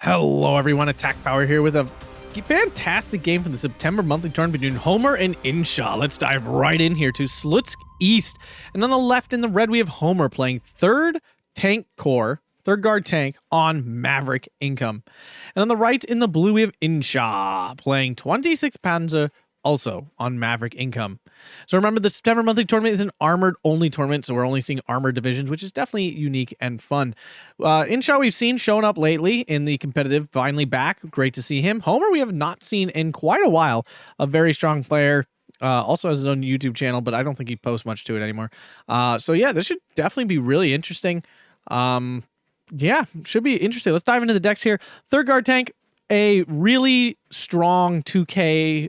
Hello everyone, Attack Power here with a fantastic game from the September monthly tournament between Homer and Insha. Let's dive right in here to Slutsk East. And on the left in the red, we have Homer playing third guard tank on Maverick Income. And on the right in the blue, we have Insha playing 26th Panzer, also on Maverick Income. So remember, the September monthly tournament is an armored only tournament, so we're only seeing armored divisions, which is definitely unique and fun. Insha we've seen showing up lately in the competitive, finally back. Great to see him. Homer we have not seen in quite a while. A very strong player. Also has his own YouTube channel, but I don't think he posts much to it anymore. So yeah, this should definitely be really interesting. Yeah, should be interesting. Let's dive into the decks here. Third guard tank, a really strong 2K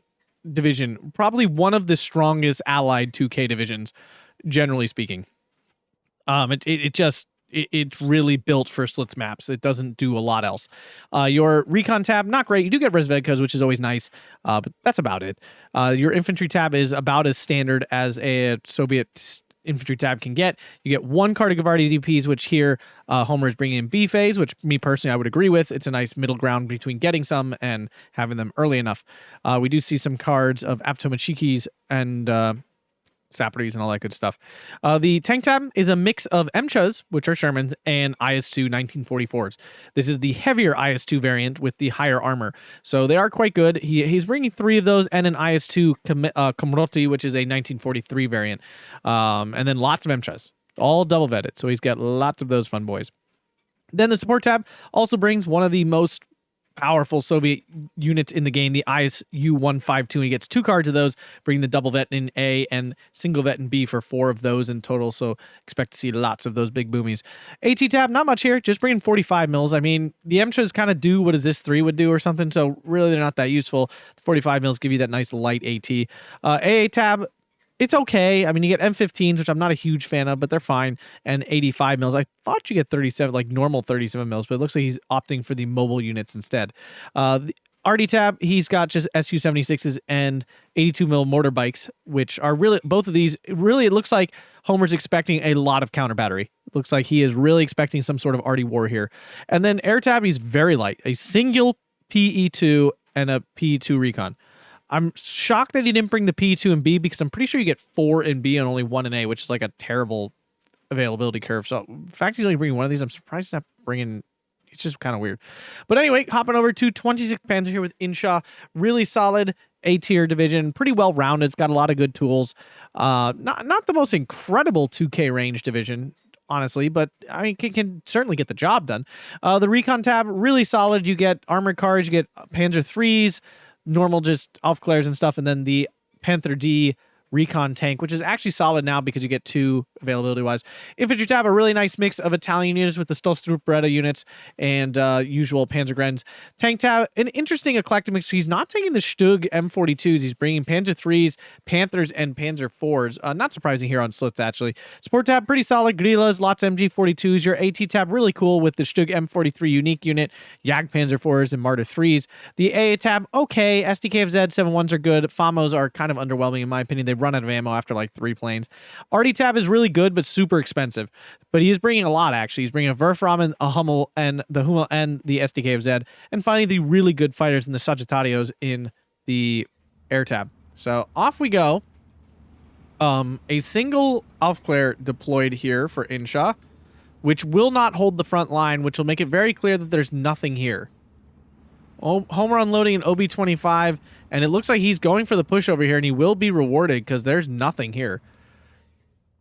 division, probably one of the strongest allied 2K divisions, generally speaking. It's really built for Slutsk maps. It doesn't do a lot else. Your recon tab, not great. You do get Resvedkas, which is always nice, but that's about it. Your infantry tab is about as standard as a Soviet infantry tab can get. You get one card of Gavardi DPs, which here Homer is bringing in B phase, which me personally I would agree with. It's a nice middle ground between getting some and having them early enough. We do see some cards of Avtomachikis and Saparis and all that good stuff. The tank tab is a mix of MCHAs, which are Shermans, and IS-2 1944s. This is the heavier IS-2 variant with the higher armor. So they are quite good. He's bringing 3 of those and an IS-2 Komroti, which is a 1943 variant. And then lots of MCHAs, all double vetted. So he's got lots of those fun boys. Then the support tab also brings one of the most powerful Soviet units in the game, the ISU-152. He gets 2 cards of those, bringing the double vet in A and single vet in B for 4 of those in total, so expect to see lots of those big boomies. AT tab, not much here, just bringing 45 mils. I mean, the MCHAs kind of do what is this 3 would do or something, so really they're not that useful. The 45 mils give you that nice light AT. AA tab, it's okay. I mean, you get M15s, which I'm not a huge fan of, but they're fine, and 85 mils. I thought you get 37, like normal 37 mils, but it looks like he's opting for the mobile units instead. The RD tab, he's got just SU-76s and 82 mil mortar bikes, which are really, both of these, really, it looks like Homer's expecting a lot of counter battery. It looks like he is really expecting some sort of RD war here. And then air tab, he's very light. A single PE2 and a PE2 recon. I'm shocked that he didn't bring the P2 and B, because I'm pretty sure you get 4 in B and only 1 in A, which is like a terrible availability curve. So the fact he's only bringing one of these, I'm surprised he's not bringing. It's just kind of weird. But anyway, hopping over to 26th Panzer here with Insha. Really solid A-tier division. Pretty well-rounded. It's got a lot of good tools. Not the most incredible 2K range division, honestly, but I mean, can certainly get the job done. The recon tab, really solid. You get armored cars, you get Panzer 3s, normal just Aufklärers and stuff, and then the Panther D recon tank, which is actually solid now because you get 2 availability-wise. Infantry tab, a really nice mix of Italian units with the Stolstrup Beretta units and usual Panzergrens. Tank tab, an interesting eclectic mix. He's not taking the Stug M42s. He's bringing Panzer 3s, Panthers, and Panzer 4s. Not surprising here on Slutsk, actually. Support tab, pretty solid. Grillas, lots of MG42s. Your AT tab, really cool with the Stug M43 unique unit, Jag Panzer 4s, and Martyr 3s. The AA tab, okay. SDKFZ 71s are good. FAMOs are kind of underwhelming, in my opinion. They run out of ammo after like 3 planes. RD tab is really good, but super expensive. But he's bringing a lot, actually. He's bringing a Werfram and a Hummel and the Hummel and the SDKFZ. And finally, the really good fighters in the Sagittarios in the air tab. So off we go. A single Aufklär deployed here for Insha, which will not hold the front line, which will make it very clear that there's nothing here. Homer unloading an OB-25, and it looks like he's going for the push over here, and he will be rewarded because there's nothing here.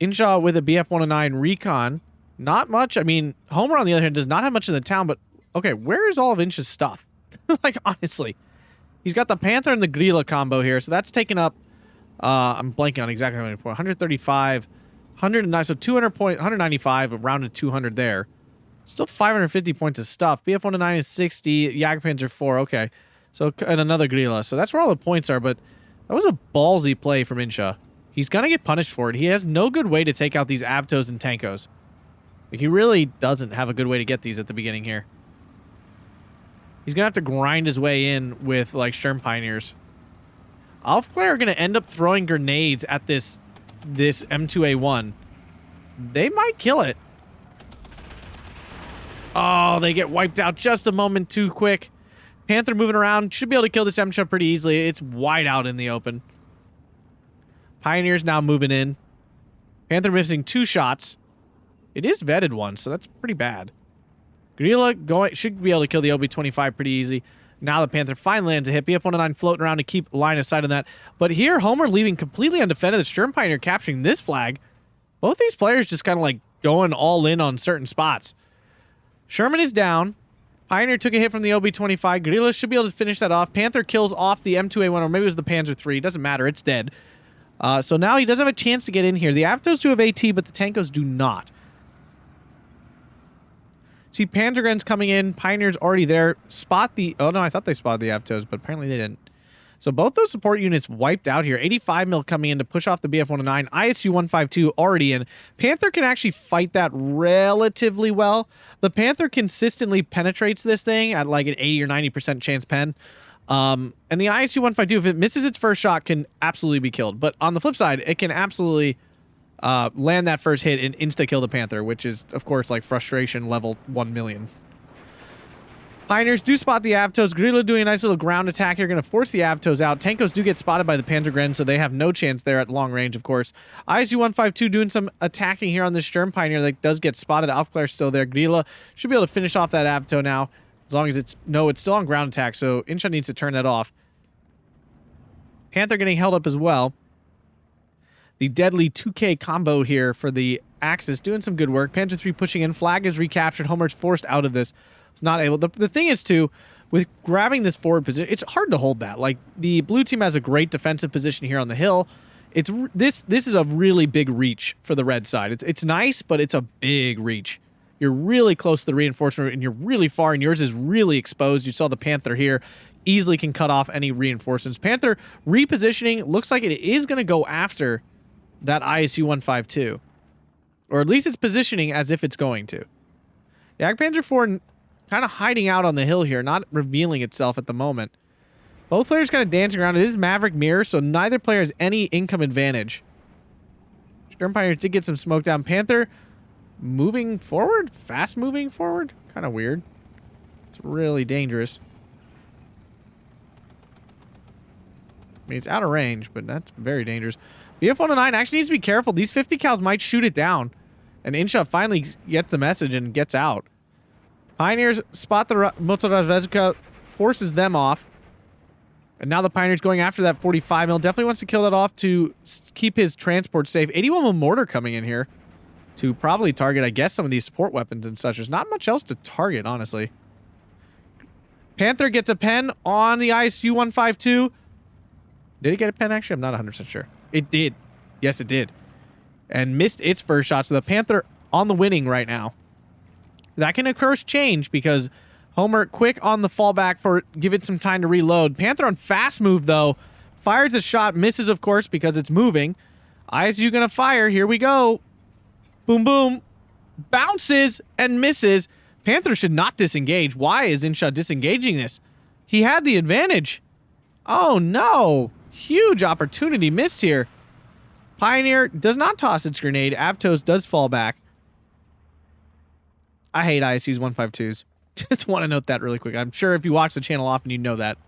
Insha with a BF-109 recon. Not much. I mean, Homer, on the other hand, does not have much in the town, but okay, where is all of Insha's stuff? Like, honestly. He's got the Panther and the Grilla combo here, so that's taken up, I'm blanking on exactly how many points. 135, 109, so 195, a rounded 200 there. Still 550 points of stuff. BF-109 is 60. Jagdpanzer 4. Okay. So, and another Grilla. So that's where all the points are, but that was a ballsy play from Insha. He's going to get punished for it. He has no good way to take out these Avtos and Tankos. Like, he really doesn't have a good way to get these at the beginning here. He's going to have to grind his way in with, like, Sturm Pioneers. Aufklär are going to end up throwing grenades at this M2A1. They might kill it. Oh, Oh, they get wiped out just a moment too quick. Panther moving around. Should be able to kill this Insha pretty easily. It's wide out in the open. Pioneer's now moving in. Panther missing 2 shots. It is vetted one, so that's pretty bad. Gorilla should be able to kill the OB-25 pretty easy. Now the Panther finally lands a hit. BF-109 floating around to keep line of sight on that. But here, Homer leaving completely undefended. The Sturm Pioneer capturing this flag. Both these players just kind of like going all in on certain spots. Sherman is down. Pioneer took a hit from the OB-25. Gorilla should be able to finish that off. Panther kills off the M2A1, or maybe it was the Panzer III. Doesn't matter. It's dead. So now he does have a chance to get in here. The Avtos do have AT, but the Tankos do not. See, Panzergren's coming in. Pioneer's already there. Spot the... Oh, no, I thought they spotted the Avtos, but apparently they didn't. So both those support units wiped out here. 85 mil coming in to push off the BF-109. ISU-152 already in. Panther can actually fight that relatively well. The Panther consistently penetrates this thing at like an 80 or 90% chance pen. And the ISU-152, if it misses its first shot, can absolutely be killed. But on the flip side, it can absolutely... land that first hit and insta-kill the Panther, which is, of course, like frustration level 1 million. Pioneers do spot the Avtos. Gorilla doing a nice little ground attack here. Going to force the Avtos out. Tankos do get spotted by the Panzergren, so they have no chance there at long range, of course. ISU-152 doing some attacking here on this Sturm Pioneer that does get spotted. Aufklär's still there. Gorilla should be able to finish off that Avto now, as long as it's... No, it's still on ground attack, so Insha needs to turn that off. Panther getting held up as well. The deadly 2K combo here for the Axis doing some good work. Panzer III pushing in. Flag is recaptured. Homer's forced out of this. It's not able. The thing is, too, with grabbing this forward position, it's hard to hold that. Like, the blue team has a great defensive position here on the hill. This is a really big reach for the red side. It's nice, but it's a big reach. You're really close to the reinforcement, and you're really far, and yours is really exposed. You saw the Panther here. Easily can cut off any reinforcements. Panther repositioning. Looks like it is going to go after that ISU-152. Or at least it's positioning as if it's going to. Jagdpanzer IV kind of hiding out on the hill here, not revealing itself at the moment. Both players kind of dancing around. It is Maverick Mirror, so neither player has any income advantage. Sturm Pioneers did get some smoke down. Panther moving forward? Fast moving forward? Kind of weird. It's really dangerous. I mean, it's out of range, but that's very dangerous. BF-109 actually needs to be careful. These 50 cals might shoot it down. And Insha finally gets the message and gets out. Pioneers spot the Motorazvezka, forces them off. And now the Pioneers going after that 45 mil. Definitely wants to kill that off to keep his transport safe. 81 mil mortar coming in here to probably target, I guess, some of these support weapons and such. There's not much else to target, honestly. Panther gets a pen on the ISU-152. Did it get a pen, actually? I'm not 100% sure. It did. Yes, it did. And missed its first shot. So the Panther on the winning right now. That can, of course, change because Homer quick on the fallback for give it some time to reload. Panther on fast move, though. Fires a shot. Misses, of course, because it's moving. ISU going to fire. Here we go. Boom, boom. Bounces and misses. Panther should not disengage. Why is Insha disengaging this? He had the advantage. Oh, no. Huge opportunity missed here. Pioneer does not toss its grenade. Avtos does fall back. I hate ISU's 152s. Just want to note that really quick. I'm sure if you watch the channel often, you know that.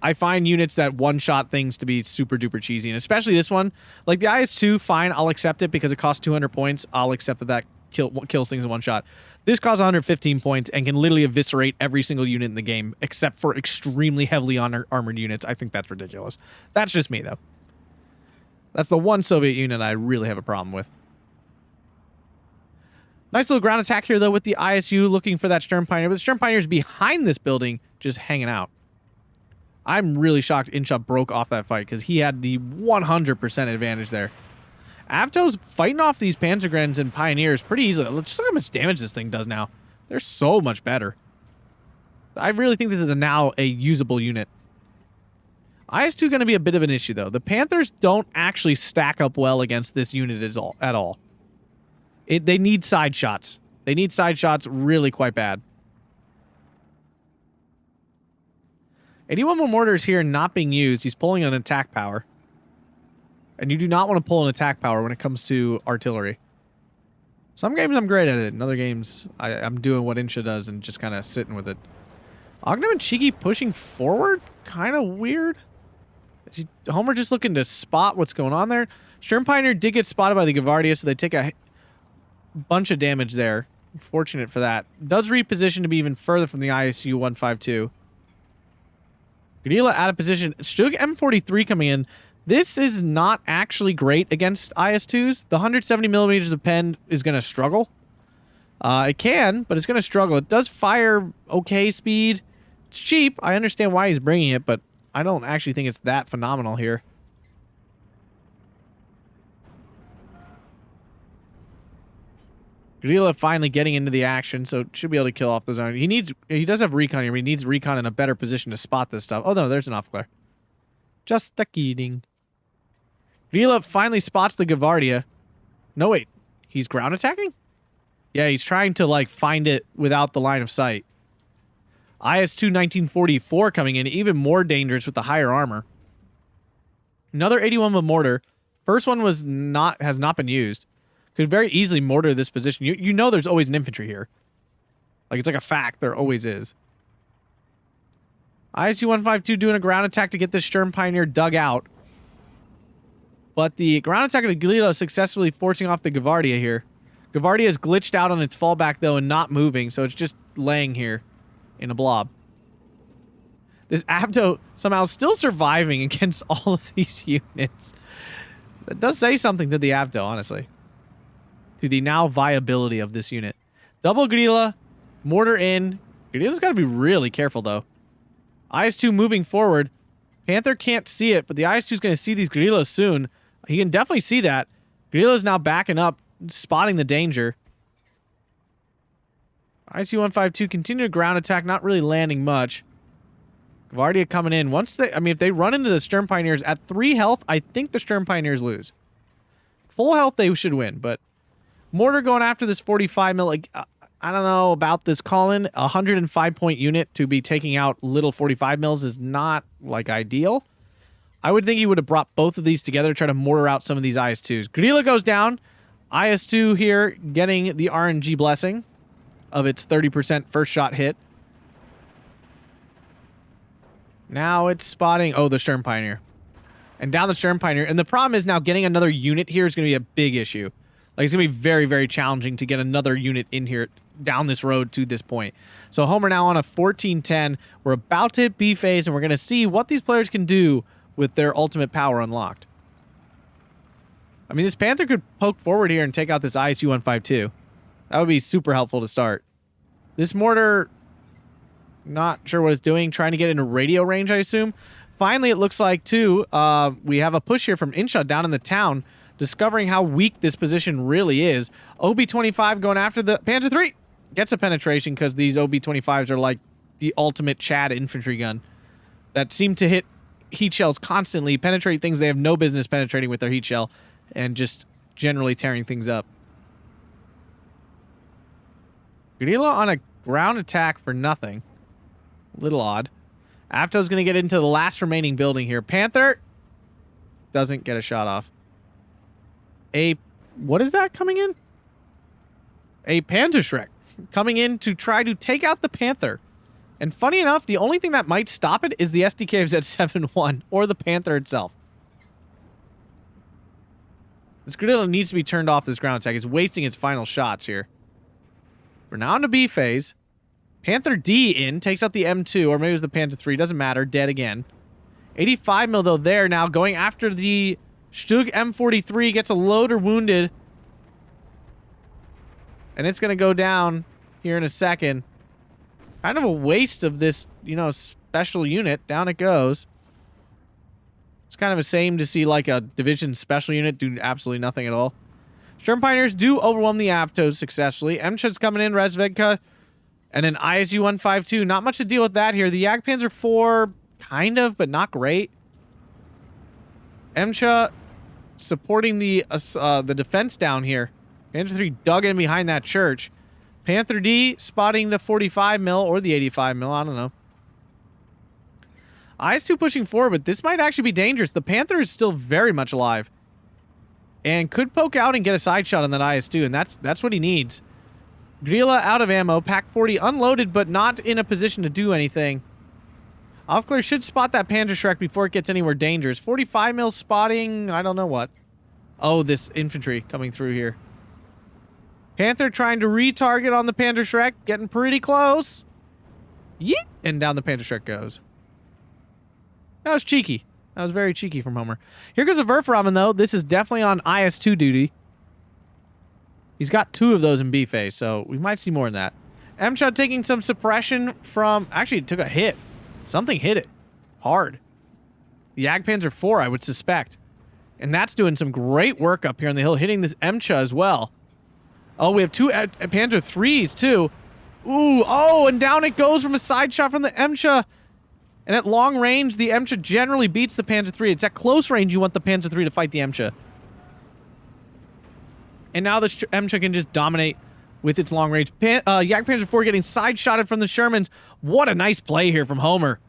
I find units that one-shot things to be super duper cheesy, and especially this one. Like the IS-2, fine, I'll accept it because it costs 200 points. I'll accept that kills things in one shot. This costs 115 points and can literally eviscerate every single unit in the game, except for extremely heavily armored units. I think that's ridiculous. That's just me, though. That's the one Soviet unit I really have a problem with. Nice little ground attack here, though, with the ISU looking for that Sturm Pioneer. But the Sturm Pioneer's behind this building, just hanging out. I'm really shocked Insha broke off that fight because he had the 100% advantage there. Avto's fighting off these Panzergrens and Pioneers pretty easily. Just look how much damage this thing does now. They're so much better. I really think this is now a usable unit. IS-2 going to be a bit of an issue, though. The Panthers don't actually stack up well against this unit at all. They need side shots. They need side shots really quite bad. 81 more mortars here not being used. He's pulling an attack power. And you do not want to pull an attack power when it comes to artillery. Some games I'm great at it. In other games, I'm doing what Insha does and just kind of sitting with it. Ognem and Cheeky pushing forward? Kind of weird. Is Homer just looking to spot what's going on there? Sturm Pioneer did get spotted by the Gavardia, so they take a bunch of damage there. Fortunate for that. Does reposition to be even further from the ISU 152. Gudila out of position. Stug M43 coming in. This is not actually great against IS-2s. The 170 millimeters of pen is going to struggle. It can, but it's going to struggle. It does fire okay speed. It's cheap. I understand why he's bringing it, but I don't actually think it's that phenomenal here. Gudila finally getting into the action, so should be able to kill off those iron. He does have recon here, but he needs recon in a better position to spot this stuff. Oh no, there's an off glare. Just a kidding. Gudila finally spots the Gavardia. No wait, he's ground attacking? Yeah, he's trying to like find it without the line of sight. IS-2 1944 coming in, even more dangerous with the higher armor. Another 81 with mortar. First one has not been used. Could very easily mortar this position. You know there's always an infantry here. Like, it's like a fact. There always is. ISU 152 doing a ground attack to get this Sturm Pioneer dug out. But the ground attack of the Gudila is successfully forcing off the Gavardia here. Gavardia is glitched out on its fallback, though, and not moving, so it's just laying here in a blob. This Abdo somehow still surviving against all of these units. That does say something to the Abdo, honestly. To the now viability of this unit. Double Gudila, mortar in. Gudila's got to be really careful, though. IS-2 moving forward. Panther can't see it, but the IS-2 is going to see these Gudilas soon. He can definitely see that. Gudila's now backing up, spotting the danger. ISU 152 continue to ground attack, not really landing much. Gavardia coming in. If they run into the Sturm Pioneers at 3 health, I think the Sturm Pioneers lose. Full health, they should win, but mortar going after this 45 mil. Like, I don't know about this call-in. 105-point unit to be taking out little 45 mils is not, like, ideal. I would think he would have brought both of these together to try to mortar out some of these IS-2s. Gudila goes down. IS-2 here getting the RNG blessing of its 30% first shot hit. Now it's spotting, the Sturm Pioneer. And down the Sturm Pioneer. And the problem is now getting another unit here is going to be a big issue. Like, it's going to be very, very challenging to get another unit in here down this road to this point. So Homer now on a 14-10. We're about to hit B phase, and we're going to see what these players can do with their ultimate power unlocked. I mean, this Panther could poke forward here and take out this ISU 152. That would be super helpful to start. This mortar, not sure what it's doing. Trying to get into radio range, I assume. Finally, it looks like, too, we have a push here from Insha down in the town, discovering how weak this position really is. OB-25 going after the Panzer III. Gets a penetration because these OB-25s are like the ultimate Chad infantry gun that seem to hit heat shells constantly, penetrate things they have no business penetrating with their heat shell, and just generally tearing things up. Gudila on a ground attack for nothing. Little odd. Avto's going to get into the last remaining building here. Panther doesn't get a shot off. What is that coming in? A Panzer Shrek coming in to try to take out the Panther. And funny enough, the only thing that might stop it is the SDKs at 7-1 or the Panther itself. This Gudila needs to be turned off this ground attack. It's wasting its final shots here. We're now into B phase. Panther D in, takes out the M2, or maybe it was the Panther 3, doesn't matter, dead again. 85 mil though there now, going after the Stug M43, gets a loader wounded. And it's going to go down here in a second. Kind of a waste of this, special unit. Down it goes. It's kind of a shame to see like a division special unit do absolutely nothing at all. Sturm Pioneers do overwhelm the Avtos successfully. Emcha's coming in, Resvedka. And an ISU 152. Not much to deal with that here. The Jagdpanzer 4, kind of, but not great. Emcha supporting the defense down here. Panther 3 dug in behind that church. Panther D spotting the 45 mil or the 85 mil. I don't know. IS-2 pushing forward, but this might actually be dangerous. The Panther is still very much alive. and could poke out and get a side shot on that IS-2, and that's what he needs. Grilla out of ammo, Pack 40 unloaded, but not in a position to do anything. Aufklärer should spot that Panzer Shrek before it gets anywhere dangerous. 45 mil spotting, I don't know what. Oh, this infantry coming through here. Panther trying to retarget on the Panzer Shrek, getting pretty close. Yeet! And down the Panzer Shrek goes. That was cheeky. That was very cheeky from Homer. Here goes a Werfrahmen, though. This is definitely on IS-2 duty. He's got 2 of those in B phase, so we might see more than that. Emcha taking some suppression from... Actually, it took a hit. Something hit it. Hard. The Jagdpanzer IV, I would suspect. And that's doing some great work up here on the hill, hitting this Emcha as well. Oh, we have 2 Panzer IIIs, too. Ooh, oh, and down it goes from a side shot from the Emcha. And at long range, the Emcha generally beats the Panzer III. It's at close range you want the Panzer III to fight the Emcha. And now the Emcha can just dominate with its long range. Jagdpanzer IV getting side-shotted from the Shermans. What a nice play here from Homer.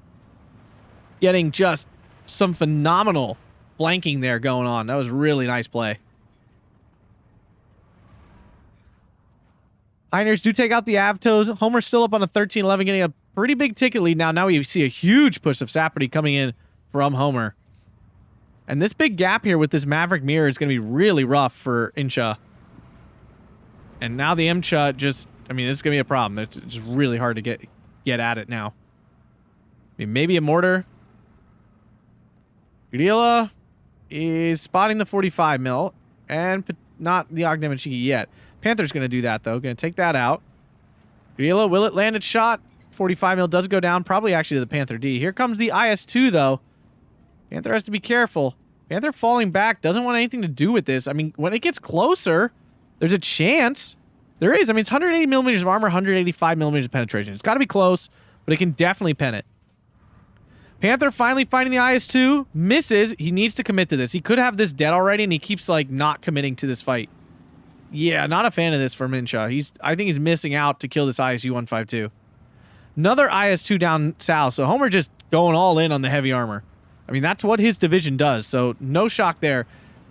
Getting just some phenomenal flanking there going on. That was a really nice play. Pioneers do take out the Avtos. Homer's still up on a 13-11, getting a pretty big ticket lead now. Now we see a huge push of Saperty coming in from Homer. And this big gap here with this Maverick mirror is going to be really rough for Insha. And now the Emcha just... I mean, this is going to be a problem. It's just really hard to get at it now. I mean, maybe a mortar. Gudila is spotting the 45 mil. And not the Ogdemachiki yet. Panther's going to do that, though. Going to take that out. Gudila, will it land its shot? 45 mil does go down. Probably actually to the Panther D. Here comes the IS-2, though. Panther has to be careful. Panther falling back doesn't want anything to do with this. I mean, when it gets closer, there's a chance. There is. I mean, it's 180 millimeters of armor, 185 millimeters of penetration. It's got to be close, but it can definitely pen it. Panther finally finding the IS-2. Misses. He needs to commit to this. He could have this dead already, and he keeps, like, not committing to this fight. Yeah, not a fan of this from Insha. I think he's missing out to kill this ISU-152. Another IS-2 down south, so Homer just going all in on the heavy armor. I mean, that's what his division does, so no shock there.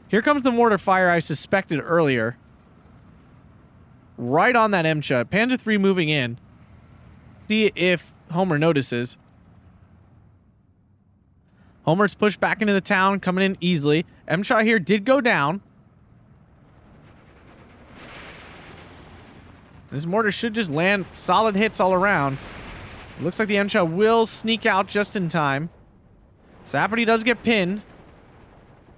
Here comes the mortar fire I suspected earlier. Right on that Emcha. Panzer III moving in. See if Homer notices. Homer's pushed back into the town, coming in easily. Emcha here did go down. This mortar should just land solid hits all around. It looks like the Emcha will sneak out just in time. Saperty does get pinned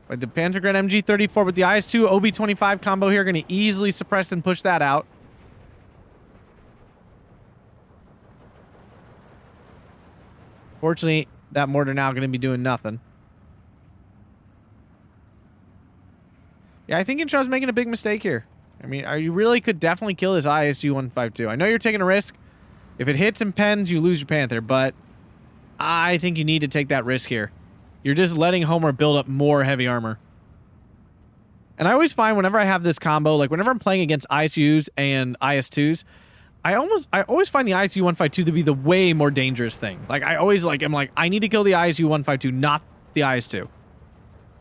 by the Panzergren MG34, but the IS-2 OB-25 combo here going to easily suppress and push that out. Fortunately, that mortar now going to be doing nothing. Yeah, I think Insha's making a big mistake here. I mean, you really could definitely kill this ISU-152. I know you're taking a risk. If it hits and pens, you lose your Panther, but I think you need to take that risk here. You're just letting Homer build up more heavy armor. And I always find whenever I have this combo, like whenever I'm playing against ISUs and IS-2s, I always find the ISU-152 to be the way more dangerous thing. Like, I'm like, I need to kill the ISU-152, not the IS-2.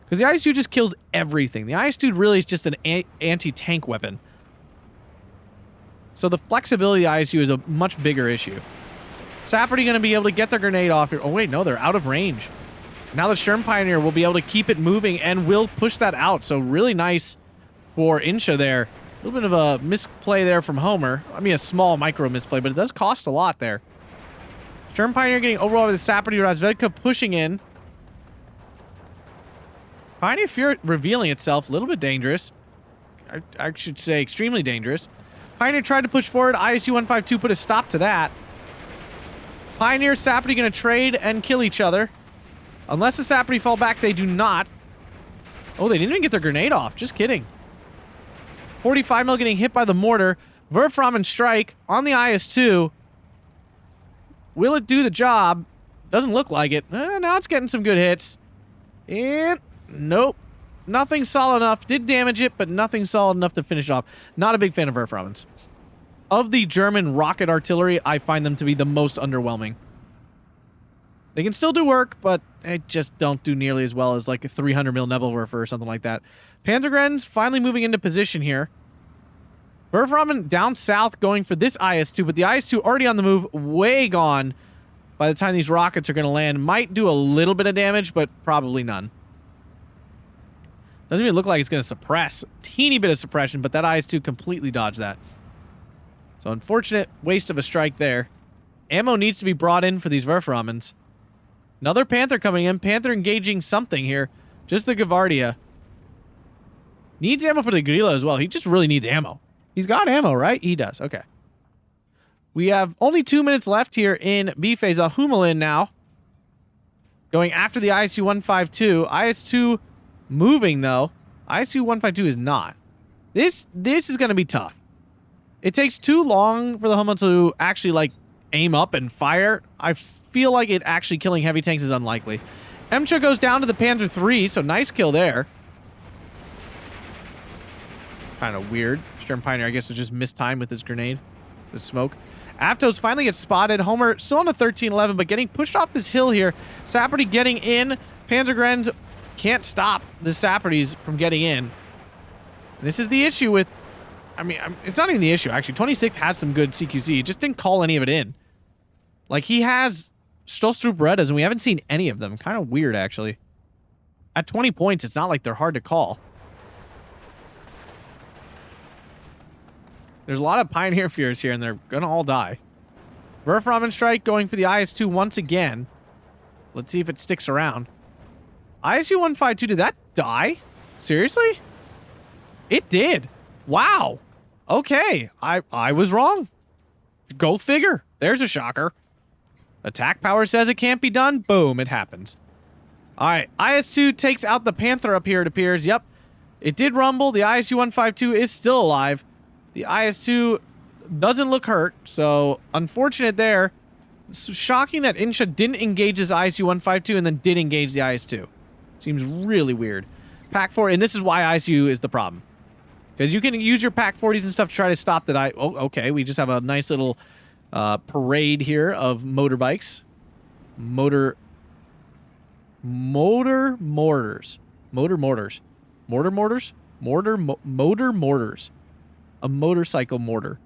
Because the IS-2 just kills everything. The IS-2 really is just an anti-tank weapon. So the flexibility of the IS-2 is a much bigger issue. Saperty going to be able to get their grenade off here. Oh, wait, no, they're out of range. Now the Sherm Pioneer will be able to keep it moving and will push that out. So really nice for Insha there. A little bit of a misplay there from Homer. I mean, a small micro misplay, but it does cost a lot there. Sherm Pioneer getting overall with the Saperty. Razvedka pushing in. Pioneer Fear revealing itself. A little bit dangerous. I should say extremely dangerous. Pioneer tried to push forward. ISU-152 put a stop to that. Pioneer, Saperty going to trade and kill each other. Unless the Saperty fall back, they do not. Oh, they didn't even get their grenade off. Just kidding. 45 mil getting hit by the mortar. Werfrahmen strike on the IS-2. Will it do the job? Doesn't look like it. Now it's getting some good hits. And nope. Nothing solid enough. Did damage it, but nothing solid enough to finish it off. Not a big fan of Werframens. Of the German rocket artillery, I find them to be the most underwhelming. They can still do work, but they just don't do nearly as well as like a 300 mil Nebelwerfer or something like that. Panzergren's finally moving into position here. Werframen down south going for this IS-2, but the IS-2 already on the move, way gone by the time these rockets are going to land. Might do a little bit of damage, but probably none. Doesn't even look like it's going to suppress. Teeny bit of suppression, but that IS-2 completely dodged that. So unfortunate waste of a strike there. Ammo needs to be brought in for these Werframens. Another Panther coming in. Panther engaging something here. Just the Gavardia. Needs ammo for the Gorilla as well. He just really needs ammo. He's got ammo, right? He does. Okay. We have only 2 minutes left here in B phase. Humelin now. Going after the ISU-152. IS-2 moving, though. ISU-152 is not. This is going to be tough. It takes too long for the Hummel to actually, like, aim up and fire. I feel like it actually killing heavy tanks is unlikely. Emcha goes down to the Panzer III, so nice kill there. Kind of weird. Sturm Pioneer, I guess, was just missed time with his grenade. The smoke. Aptos finally gets spotted. Homer still on the 1311, but getting pushed off this hill here. Saperty getting in. Panzergrenz can't stop the Sapertys from getting in. This is the issue with... I mean, it's not even the issue, actually. 26th had some good CQC. He just didn't call any of it in. Like, he has Stolstrup Berettas, and we haven't seen any of them. Kind of weird, actually. At 20 points, it's not like they're hard to call. There's a lot of Pioneer Fears here, and they're gonna all die. Werframen Strike going for the IS-2 once again. Let's see if it sticks around. ISU-152, did that die? Seriously? It did. Wow. Okay. I was wrong. Go figure. There's a shocker. Attack power says it can't be done. Boom, it happens. Alright, IS-2 takes out the Panther up here, it appears. Yep. It did rumble. The ISU-152 is still alive. The IS-2 doesn't look hurt, so unfortunate there. It's shocking that Insha didn't engage his ISU-152 and then did engage the IS-2. Seems really weird. Pack 4, and this is why ISU is the problem. Because you can use your Pack 40s and stuff to try to stop that. Oh, okay, we just have a nice little parade here of motorbikes. Motor mortars. A motorcycle mortar.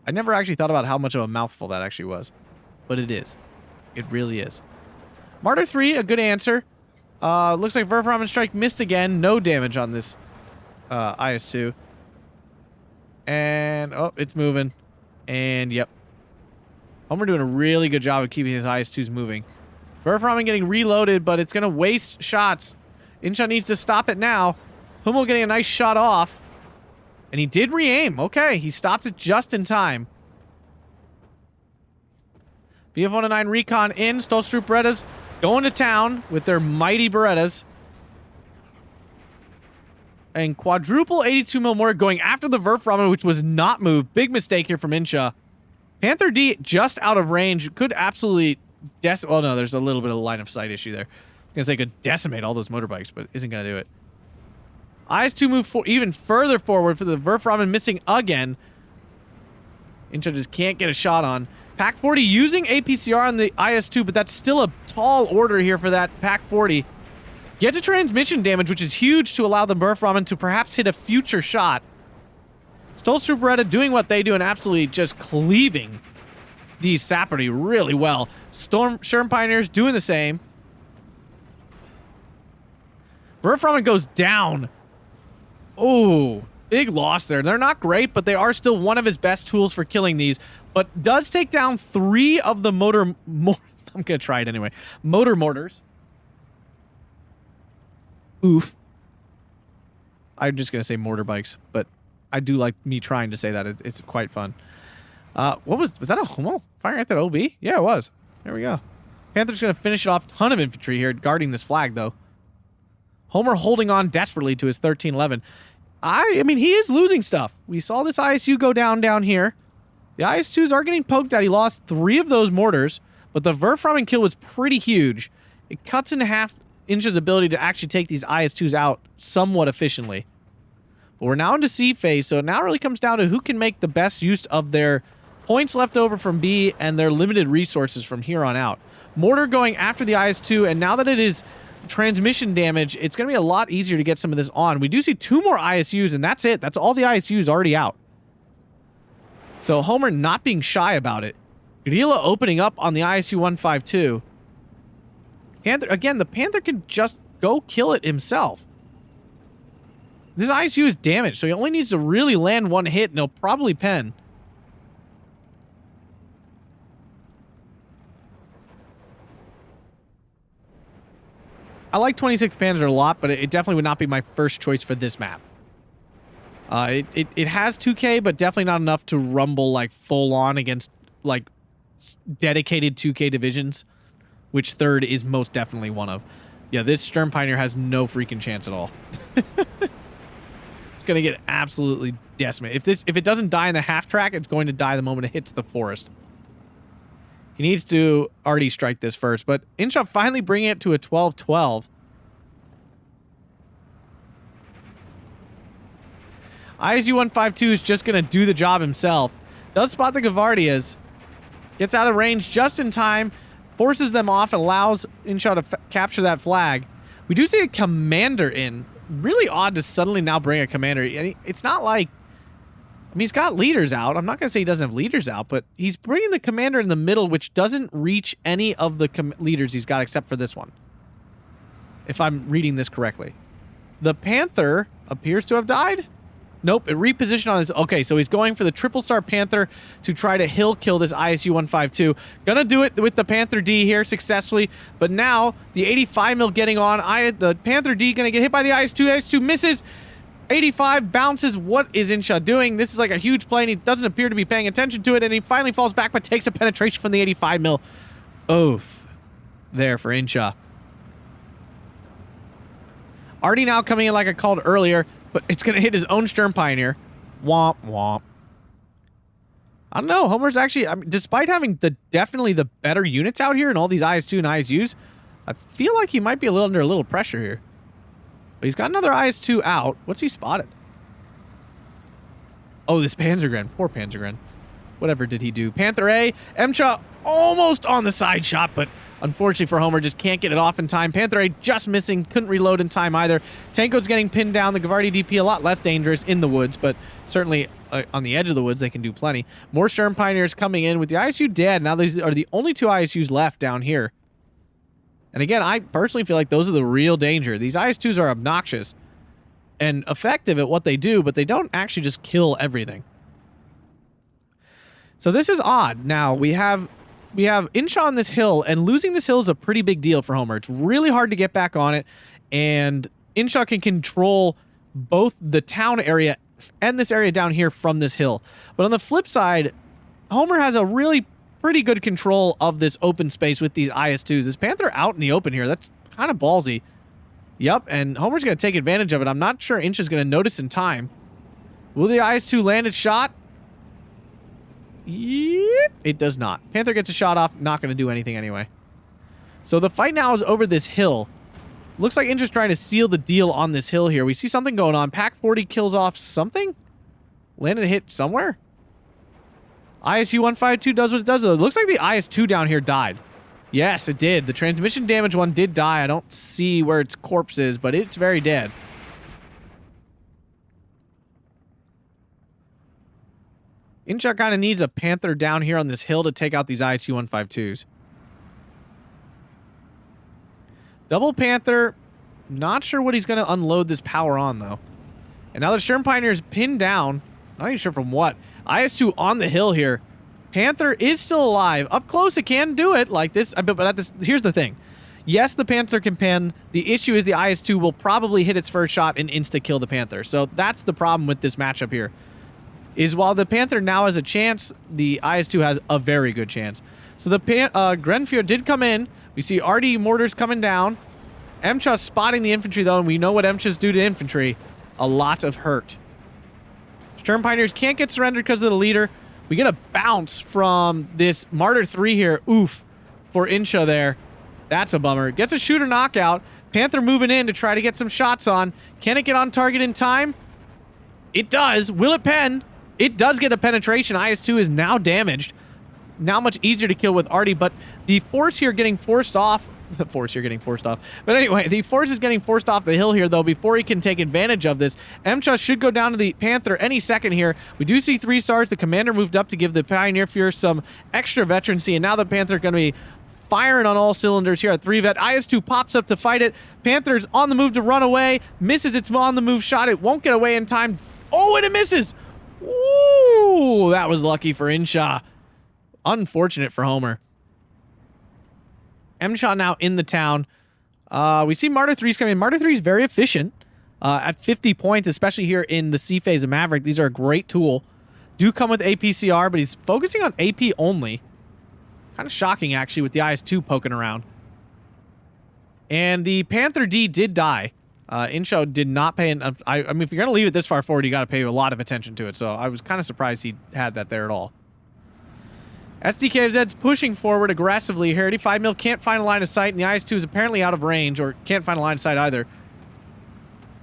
I never actually thought about how much of a mouthful that actually was. But it is. It really is. Martyr 3, a good answer. Looks like Werframen Strike missed again. No damage on this IS-2. And, oh, it's moving. And, yep. Homer doing a really good job of keeping his IS-2s moving. Werframen getting reloaded, but it's going to waste shots. Insha needs to stop it now. Hummel getting a nice shot off. And he did re-aim. Okay, he stopped it just in time. BF-109 Recon in. Stolstrup Berettas going to town with their mighty Berettas. And quadruple 82 mil more going after the Werframen, which was not moved. Big mistake here from Insha. Panther D just out of range. Could absolutely well, no, there's a little bit of a line of sight issue there. I was going to say could decimate all those motorbikes, but isn't going to do it. IS-2 move even further forward for the Werframen missing again. Insha just can't get a shot on. Pack 40 using APCR on the IS-2, but that's still a tall order here for that Pack 40. Get to transmission damage, which is huge to allow the Werframen to perhaps hit a future shot. Stolstrup Beretta doing what they do and absolutely just cleaving these Saperty really well. Sturm Pioneers doing the same. Werframen goes down. Oh, big loss there. They're not great, but they are still one of his best tools for killing these. But does take down 3 of the I'm going to try it anyway. Motor mortars. Oof. I'm just going to say mortar bikes, but I do like me trying to say that. It's quite fun. What was that a Hummel firing at that OB? Yeah, it was. There we go. Panther's going to finish it off. Ton of infantry here guarding this flag, though. Homer holding on desperately to his 1311. I mean, he is losing stuff. We saw this ISU go down here. The IS-2s are getting poked at. He lost 3 of those mortars, but the Werframen kill was pretty huge. It cuts in half Insha's ability to actually take these IS-2s out somewhat efficiently. But we're now into C phase, so it now really comes down to who can make the best use of their points left over from B and their limited resources from here on out. Mortar going after the IS-2, and now that it is transmission damage, it's going to be a lot easier to get some of this on. We do see 2 more ISUs, and that's it. That's all the ISUs already out. So Homer not being shy about it. Gudila opening up on the ISU-152. Panther, again, the Panther can just go kill it himself. This ISU is damaged, so he only needs to really land one hit, and he'll probably pen. I like 26th Panzer a lot, but it definitely would not be my first choice for this map. It has 2K, but definitely not enough to rumble like full on against like dedicated 2K divisions, which 3rd is most definitely one of. Yeah, this Sturm Pioneer has no freaking chance at all. It's gonna get absolutely decimated. If it doesn't die in the half track, it's going to die the moment it hits the forest. He needs to already strike this first, but Insha finally bringing it to a 12-12. ISU-152 is just going to do the job himself. Does spot the Gavardias. Gets out of range just in time. Forces them off and allows Insha to capture that flag. We do see a commander in. Really odd to suddenly now bring a commander. It's not like... I mean, he's got leaders out. I'm not going to say he doesn't have leaders out, but he's bringing the commander in the middle, which doesn't reach any of the leaders he's got except for this one. If I'm reading this correctly. The Panther appears to have died. Nope, it repositioned on his... Okay, so he's going for the triple star Panther to try to hill kill this ISU-152. Gonna do it with the Panther D here successfully, but now the 85 mil getting on. The Panther D gonna get hit by the IS-2. IS-2 misses. 85 bounces. What is Insha doing? This is like a huge play, and he doesn't appear to be paying attention to it, and he finally falls back, but takes a penetration from the 85 mil. Oof. There for Insha. Already now coming in like I called earlier, but it's going to hit his own Sturm Pioneer. Womp, womp. I don't know. Homer's actually, I mean, despite having definitely the better units out here and all these IS-2 and ISUs, I feel like he might be under a little pressure here. But he's got another IS-2 out. What's he spotted? Oh, this Panzergren. Poor Panzergren. Whatever did he do? Panther A. Emcha almost on the side shot, but unfortunately for Homer, just can't get it off in time. Panther A just missing. Couldn't reload in time either. Tanko's getting pinned down. The Gavardi DP a lot less dangerous in the woods, but certainly on the edge of the woods, they can do plenty. More Sturm Pioneers coming in with the ISU dead. Now these are the only 2 ISUs left down here. And again, I personally feel like those are the real danger. These IS-2s are obnoxious and effective at what they do, but they don't actually just kill everything. So this is odd. Now, we have Insha on this hill, and losing this hill is a pretty big deal for Homer. It's really hard to get back on it, and Insha can control both the town area and this area down here from this hill. But on the flip side, Homer has a really pretty good control of this open space with these IS-2s. This Panther out in the open here, that's kind of ballsy. Yep, and Homer's going to take advantage of it. I'm not sure Insha's going to notice in time. Will the IS-2 land its shot? Yep, it does not. Panther gets a shot off, not going to do anything anyway. So the fight now is over this hill. Looks like Insha's trying to seal the deal on this hill here. We see something going on. Pack 40 kills off something? Landed a hit somewhere? ISU-152 does what it does. It looks like the IS-2 down here died. Yes, it did. The transmission damage one did die. I don't see where its corpse is, but it's very dead. Insha kind of needs a Panther down here on this hill to take out these ISU-152s. Double Panther. Not sure what he's going to unload this power on, though. And now the Sturm Pioneer is pinned down. Not even sure from what. IS-2 on the hill here. Panther is still alive. Up close, it can do it like this. But at this, here's the thing. Yes, the Panther can pen. The issue is the IS-2 will probably hit its first shot and insta-kill the Panther. So that's the problem with this matchup here. Is while the Panther now has a chance, the IS-2 has a very good chance. So the Grenfjord did come in. We see RD mortars coming down. Emcha spotting the infantry, though, and we know what Emchas do to infantry. A lot of hurt. Sturm Pioneers can't get surrendered because of the leader. We get a bounce from this Martyr 3 here. Oof. For Insha there. That's a bummer. Gets a shooter knockout. Panther moving in to try to get some shots on. Can it get on target in time? It does. Will it pen? It does get a penetration. IS-2 is now damaged. Now much easier to kill with Artie, but the force here getting forced off. The force here getting forced off. But anyway, the force is getting forced off the hill here, though, before he can take advantage of this. Emcha should go down to the Panther any second here. We do see 3 stars. The commander moved up to give the Pioneer Fear some extra veterancy, and now the Panther going to be firing on all cylinders here at 3 vet. IS-2 pops up to fight it. Panther's on the move to run away. Misses its on the move shot. It won't get away in time. Oh, and it misses. Ooh, that was lucky for Insha. Unfortunate for Homer. M-Shot now in the town. We see Martyr 3's coming in. Martyr 3 is very efficient at 50 points, especially here in the C phase of Maverick. These are a great tool. Do come with APCR, but he's focusing on AP only. Kind of shocking, actually, with the IS-2 poking around. And the Panther D did die. Insha did not pay enough. I mean, if you're going to leave it this far forward, you got to pay a lot of attention to it. So I was kind of surprised he had that there at all. SDKFZ's pushing forward aggressively here. 85 mil can't find a line of sight, and the IS-2 is apparently out of range, or can't find a line of sight either.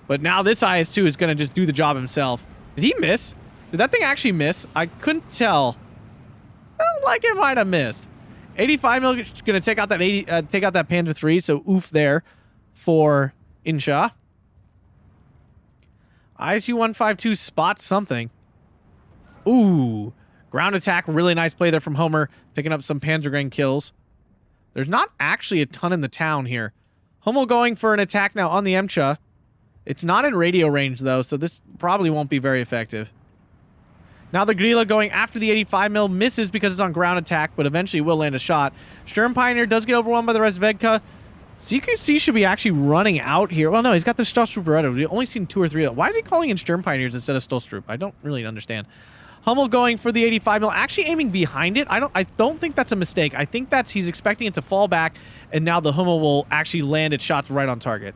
But now this IS-2 is going to just do the job himself. Did he miss? Did that thing actually miss? I couldn't tell. Felt like it might have missed. 85 mil going to take out that take out that Panzer 3, so oof there for Insha. ISU-152 spots something. Ooh. Ground attack, really nice play there from Homer, picking up some Panzergren kills. There's not actually a ton in the town here. Homer going for an attack now on the Emcha. It's not in radio range, though, so this probably won't be very effective. Now the Grilla going after the 85 mil, misses because it's on ground attack, but eventually will land a shot. Sturm Pioneer does get overwhelmed by the Resvedka. CQC should be actually running out here. Well, no, he's got the Stolstrup Beretta. We've only seen 2 or 3. Why is he calling in Sturm Pioneers instead of Stolstrup? I don't really understand. Hummel going for the 85 mil, actually aiming behind it. I don't think that's a mistake. I think that's he's expecting it to fall back, and now the Hummel will actually land its shots right on target.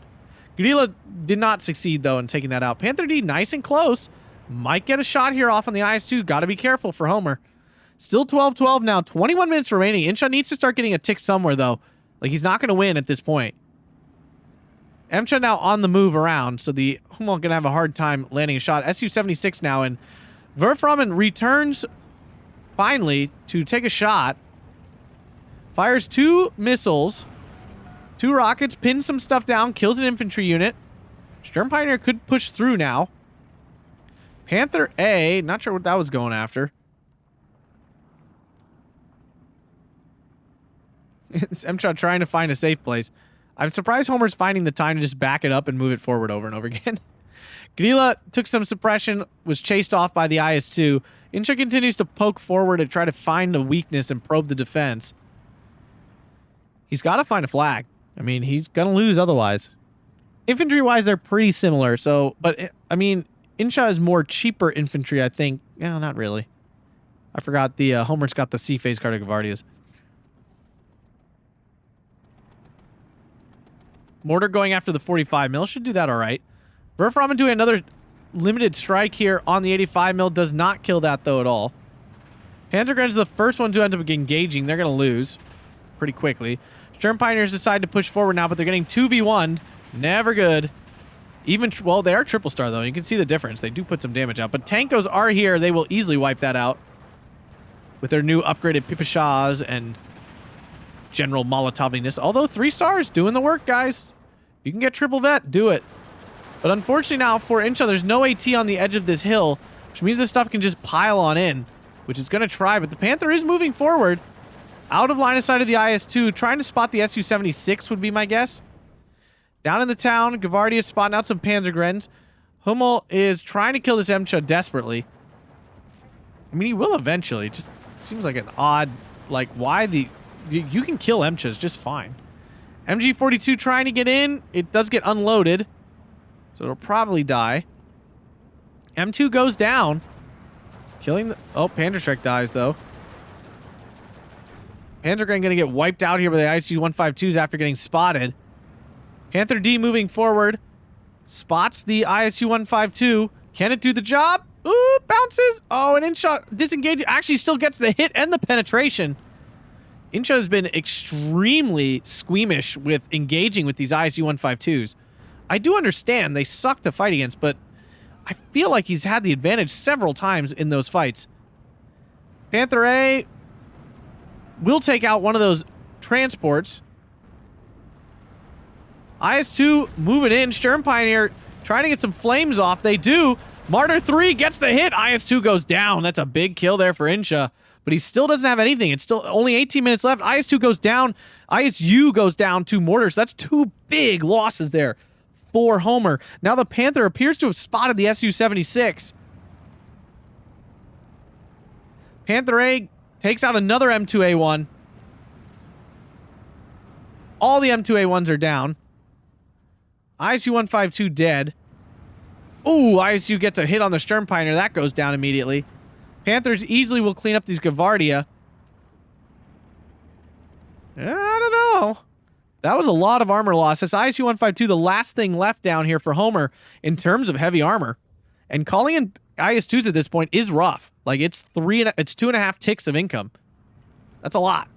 Grilla did not succeed, though, in taking that out. Panther D, nice and close. Might get a shot here off on the IS-2. Got to be careful for Homer. Still 12-12 now. 21 minutes remaining. Insha needs to start getting a tick somewhere, though. Like, he's not going to win at this point. Emcha now on the move around, so the Hummel going to have a hard time landing a shot. Su-76 now, and Verframen returns finally to take a shot. Fires 2 missiles. 2 rockets, pins some stuff down, kills an infantry unit. Sturm Pioneer could push through now. Panther A, not sure what that was going after. M-Shot trying to find a safe place. I'm surprised Homer's finding the time to just back it up and move it forward over and over again. Grilla took some suppression, was chased off by the IS-2. Insha continues to poke forward and try to find a weakness and probe the defense. He's got to find a flag. I mean, he's going to lose otherwise. Infantry-wise, they're pretty similar, so... But, I mean, Insha is more cheaper infantry, I think. Yeah, not really. I forgot the... Homer's got the C-phase Cardigavardias. Mortar going after the 45 mil. Should do that all right. Verframen doing another limited strike here on the 85 mil. Does not kill that, though, at all. Panzergren's the first one to end up engaging. They're going to lose pretty quickly. Sturm Pioneers decide to push forward now, but they're getting 2v1'd. Never good. Even, well, they are triple star, though. You can see the difference. They do put some damage out. But Tankos are here. They will easily wipe that out with their new upgraded Pipishas and General Molotoviness. Although 3 stars doing the work, guys. If you can get triple vet, do it. But unfortunately now for Insha, there's no AT on the edge of this hill, which means this stuff can just pile on in, which is going to try. But the Panther is moving forward. Out of line of sight of the IS-2. Trying to spot the Su-76 would be my guess. Down in the town, Gavardia is spotting out some Panzergrens. Hummel is trying to kill this Emcha desperately. I mean, he will eventually. It just seems like an odd... Like, why the... You can kill Emchas just fine. MG-42 trying to get in. It does get unloaded. So it'll probably die. M2 goes down. Killing the... Oh, Panzerschreck dies, though. Panzergren going to get wiped out here by the ISU-152s after getting spotted. Panther D moving forward. Spots the ISU-152. Can it do the job? Ooh, bounces. Oh, and Insha disengaged. Actually still gets the hit and the penetration. Insha has been extremely squeamish with engaging with these ISU-152s. I do understand they suck to fight against, but I feel like he's had the advantage several times in those fights. Panther A will take out one of those transports. IS-2 moving in. Sturm Pioneer trying to get some flames off. They do. Martyr 3 gets the hit. IS-2 goes down. That's a big kill there for Insha. But he still doesn't have anything. It's still only 18 minutes left. IS-2 goes down. ISU goes down to mortar. So that's 2 big losses there for Homer. Now the Panther appears to have spotted the Su-76. Panther A takes out another M2A1. All the M2A1s are down. ISU-152 dead. Ooh, ISU gets a hit on the Sturm Pioneer. That goes down immediately. Panthers easily will clean up these Gavardia. I don't know. That was a lot of armor loss. This ISU-152, the last thing left down here for Homer in terms of heavy armor. And calling in IS-2s at this point is rough. Like, it's 2.5 ticks of income. That's a lot.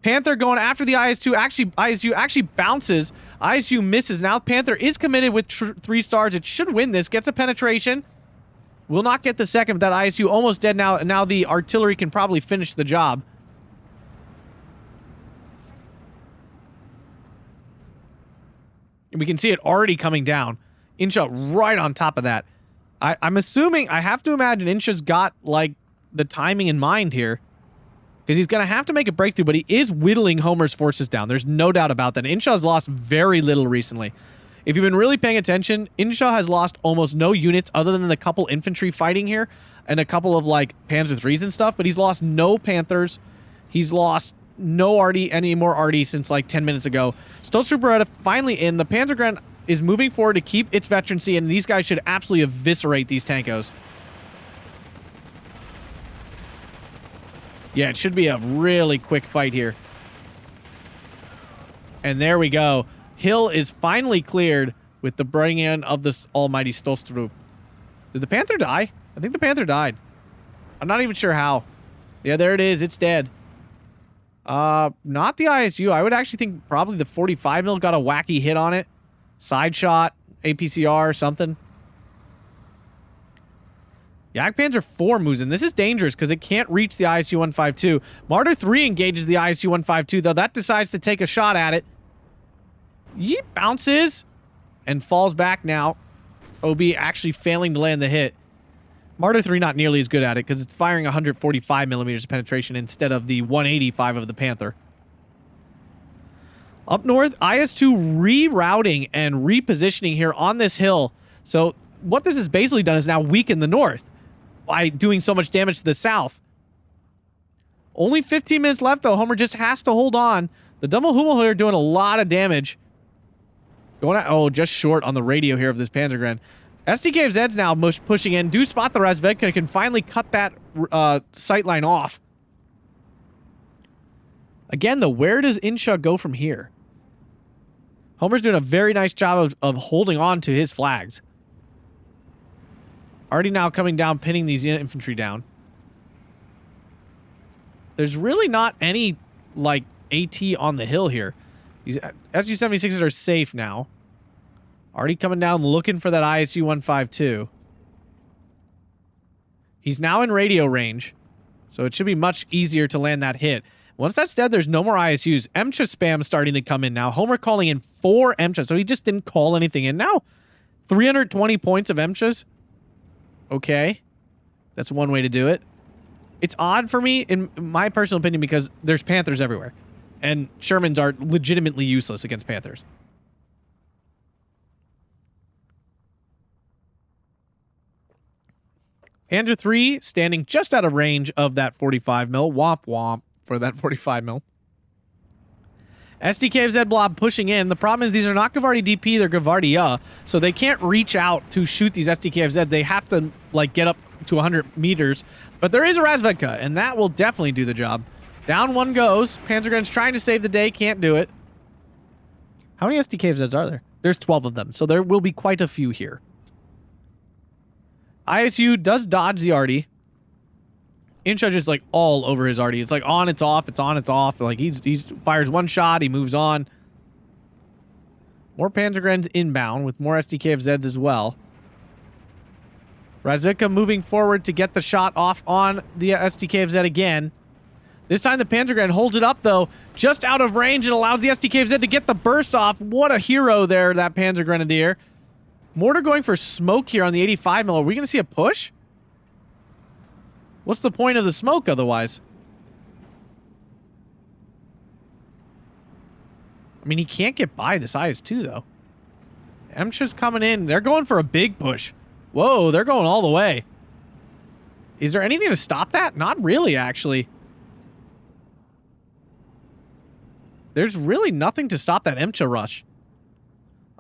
Panther going after the IS-2. ISU actually bounces. ISU misses. Now Panther is committed with 3 stars. It should win this. Gets a penetration. Will not get the second, but that ISU almost dead now. Now the artillery can probably finish the job. And we can see it already coming down. Insha right on top of that. I'm assuming, I have to imagine Insha's got, like, the timing in mind here. Because he's going to have to make a breakthrough, but he is whittling Homer's forces down. There's no doubt about that. Insha's lost very little recently. If you've been really paying attention, Insha has lost almost no units other than the couple infantry fighting here and a couple of, like, Panzer IIIs and stuff, but he's lost no Panthers. He's lost no Arty, any more Arty since, like, 10 minutes ago. Stolz Beretta finally in. The Panzergren is moving forward to keep its veterancy, and these guys should absolutely eviscerate these tankos. Yeah, it should be a really quick fight here. And there we go. Hill is finally cleared with the bringing in of this almighty Stolstrup. Did the Panther die? I think the Panther died. I'm not even sure how. Yeah, there it is. It's dead. Not the ISU. I would actually think probably the 45 mil got a wacky hit on it. Side shot, APCR, something. Yak Panzer 4 moves in. This is dangerous because it can't reach the ISU-152. Martyr 3 engages the ISU-152, though that decides to take a shot at it. Yeet, bounces and falls back now. OB actually failing to land the hit. Martyr 3 not nearly as good at it because it's firing 145 millimeters of penetration instead of the 185 of the Panther. Up north, IS-2 rerouting and repositioning here on this hill. So what this has basically done is now weaken the north by doing so much damage to the south. Only 15 minutes left, though. Homer just has to hold on. The Double Hummel here doing a lot of damage. Going out, oh, just short on the radio here of this Panzergren. SDKFZ's now pushing in. Do spot the Razvedka, can finally cut that sightline off. Again, though, where does Insha go from here? Homer's doing a very nice job of holding on to his flags. Already now coming down, pinning these infantry down. There's really not any, like, AT on the hill here. These Su-76s are safe now. Already coming down, looking for that ISU-152. He's now in radio range, so it should be much easier to land that hit. Once that's dead, there's no more ISUs. MCHA spam starting to come in now. Homer calling in 4 MCHA, so he just didn't call anything in. Now, 320 points of MCHAs. Okay. That's one way to do it. It's odd for me, in my personal opinion, because there's Panthers everywhere. And Shermans are legitimately useless against Panthers. Panzer 3 standing just out of range of that 45 mil. Womp womp for that 45 mil. SDKFZ blob pushing in. The problem is these are not Gavardi DP, they're Gavardia. So they can't reach out to shoot these SDKFZ. They have to, like, get up to 100 meters. But there is a Razvedka, and that will definitely do the job. Down one goes. Panzergren's trying to save the day, can't do it. How many SDKFZs are there? There's 12 of them, so there will be quite a few here. ISU does dodge the Arty. Insha just, like, all over his Arty. It's like on, it's off, it's on, it's off. Like, he's fires one shot, he moves on. More Panzergrens inbound with more SDKFZs as well. Razvika moving forward to get the shot off on the SDKFZ again. This time the Panzer holds it up, though, just out of range and allows the SDKFZ to get the burst off. What a hero there, that Panzer Grenadier. Mortar going for smoke here on the 85 mm. Are we going to see a push? What's the point of the smoke otherwise? I mean, he can't get by this IS-2, though. Emcha's coming in. They're going for a big push. Whoa, they're going all the way. Is there anything to stop that? Not really, actually. There's really nothing to stop that Emcha rush.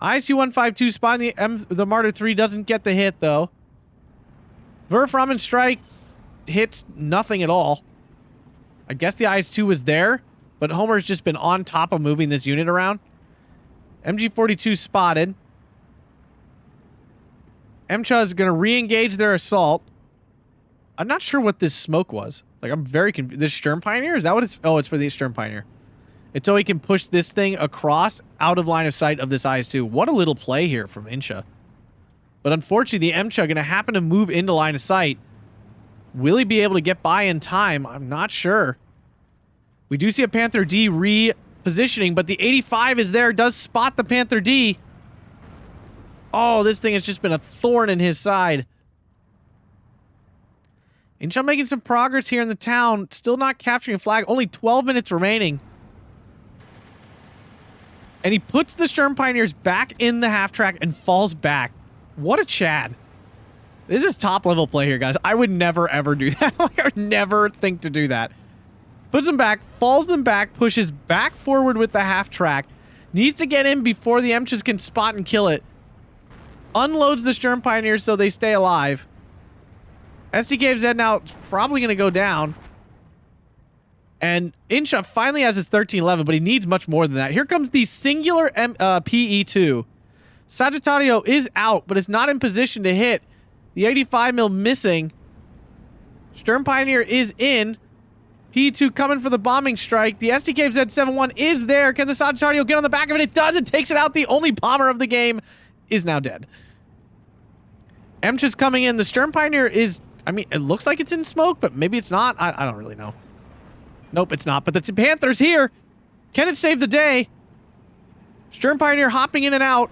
ISU-152 spot the Martyr 3 doesn't get the hit, though. Werframen strike hits nothing at all. I guess the IS-2 was there, but Homer's just been on top of moving this unit around. MG-42 spotted. Emcha is going to re-engage their assault. I'm not sure what this smoke was. Like, I'm very confused. This Sturm Pioneer? Is that what it's... Oh, it's for the Sturm Pioneer. It's so he can push this thing across out of line of sight of this IS-2. What a little play here from Insha. But unfortunately, the Emcha going to happen to move into line of sight. Will he be able to get by in time? I'm not sure. We do see a Panther D repositioning, but the 85 is there, does spot the Panther D. Oh, this thing has just been a thorn in his side. Insha making some progress here in the town. Still not capturing a flag. Only 12 minutes remaining. And he puts the Sturm Pioneers back in the half track and falls back. What a Chad. This is top level play here, guys. I would never, ever do that. I would never think to do that. Puts them back, falls them back, pushes back forward with the half track. Needs to get in before the Emchas can spot and kill it. Unloads the Sturm Pioneers so they stay alive. SDKFZ now probably going to go down. And Insha finally has his 1311, but he needs much more than that. Here comes the singular PE2. Sagittario is out, but it's not in position to hit. The 85 mil missing. Sturm Pioneer is in. PE2 coming for the bombing strike. The SDKFZ 71 is there. Can the Sagittario get on the back of it? It does. It takes it out. The only bomber of the game is now dead. Emcha's coming in. The Sturm Pioneer is... I mean, it looks like it's in smoke, but maybe it's not. I don't really know. Nope, it's not. But the Panther's here. Can it save the day? Sturm Pioneer hopping in and out.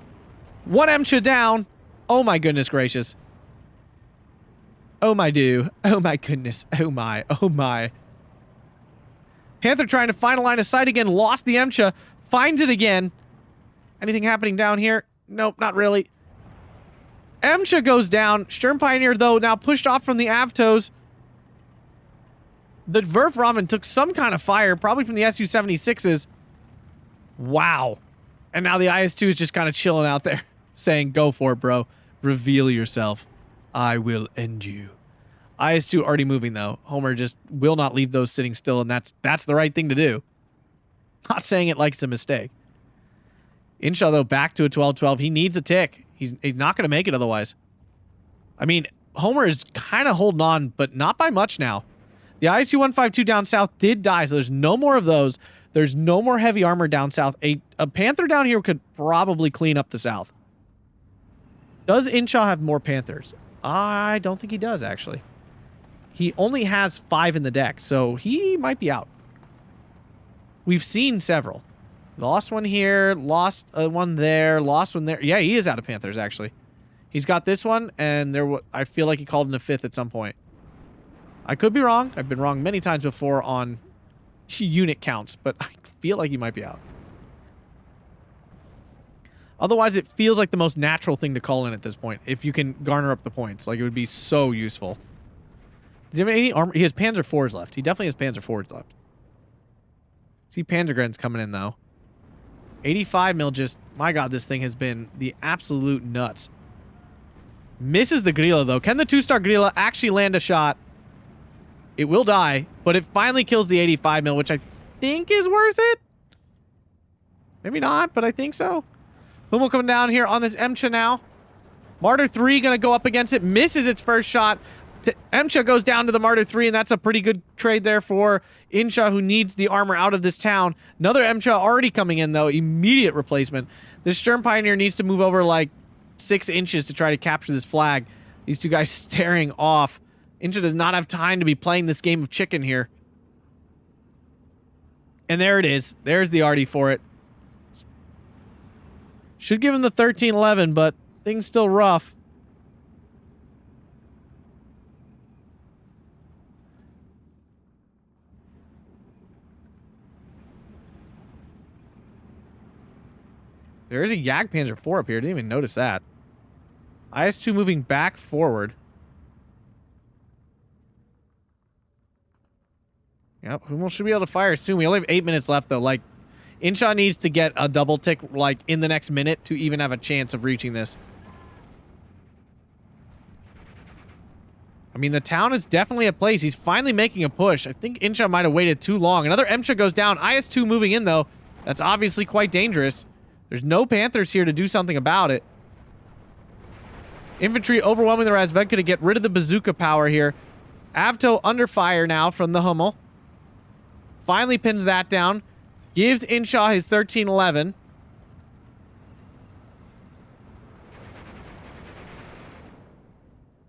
One Emcha down. Oh my goodness gracious. Oh my do. Oh my goodness. Oh my. Oh my. Panther trying to find a line of sight again. Lost the Emcha. Finds it again. Anything happening down here? Nope, not really. Emcha goes down. Sturm Pioneer, though, now pushed off from the Avtos. The Werframen took some kind of fire, probably from the Su-76s. Wow. And now the IS-2 is just kind of chilling out there, saying, go for it, bro. Reveal yourself. I will end you. IS-2 already moving, though. Homer just will not leave those sitting still, and that's the right thing to do. Not saying it like it's a mistake. Insha, though, back to a 12-12. He needs a tick. He's not going to make it otherwise. I mean, Homer is kind of holding on, but not by much now. The ISU-152 down south did die, so there's no more of those. There's no more heavy armor down south. A Panther down here could probably clean up the south. Does Insha have more Panthers? I don't think he does, actually. He only has 5 in the deck, so he might be out. We've seen several. Lost one here, lost one there, lost one there. Yeah, he is out of Panthers, actually. He's got this one, and I feel like he called in a 5th at some point. I could be wrong. I've been wrong many times before on unit counts, but I feel like he might be out. Otherwise, it feels like the most natural thing to call in at this point, if you can garner up the points. Like, it would be so useful. Does he have any armor? He has Panzer 4s left. He definitely has Panzer 4s left. See Panzergrens coming in, though. 85 mil just... My god, this thing has been the absolute nuts. Misses the Grilla, though. Can the 2-star Grilla actually land a shot? It will die, but it finally kills the 85 mil, which I think is worth it. Maybe not, but I think so. Hummel coming down here on this Emcha now. Martyr 3 going to go up against it. Misses its first shot. Emcha goes down to the Martyr 3, and that's a pretty good trade there for Insha, who needs the armor out of this town. Another Emcha already coming in, though. Immediate replacement. This Sturm Pioneer needs to move over like 6 inches to try to capture this flag. These two guys staring off. Insha does not have time to be playing this game of chicken here. And there it is. There's the arty for it. Should give him the 13-11, but things still rough. There is a Panzer IV up here. Didn't even notice that. IS-2 moving back forward. Yep, Hummel should be able to fire soon. We only have 8 minutes left, though. Like, Insha needs to get a double tick, like, in the next minute to even have a chance of reaching this. I mean, the town is definitely a place. He's finally making a push. I think Insha might have waited too long. Another MSHA goes down. IS-2 moving in, though. That's obviously quite dangerous. There's no Panthers here to do something about it. Infantry overwhelming the Razvedka to get rid of the bazooka power here. Avto under fire now from the Hummel. Finally pins that down. Gives Insha his 13-11.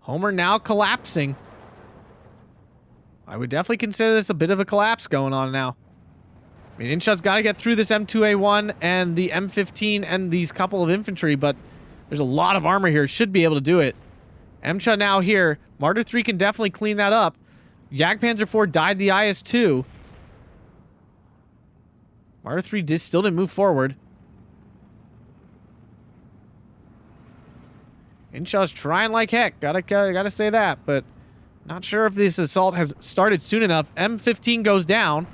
Homer now collapsing. I would definitely consider this a bit of a collapse going on now. I mean, Insha's got to get through this M2A1 and the M15 and these couple of infantry, but there's a lot of armor here. Should be able to do it. MSHA now here. Martyr 3 can definitely clean that up. Panzer IV died the IS-2. Martyr 3 still didn't move forward. Insha's trying like heck. Gotta say that, but not sure if this assault has started soon enough. M15 goes down.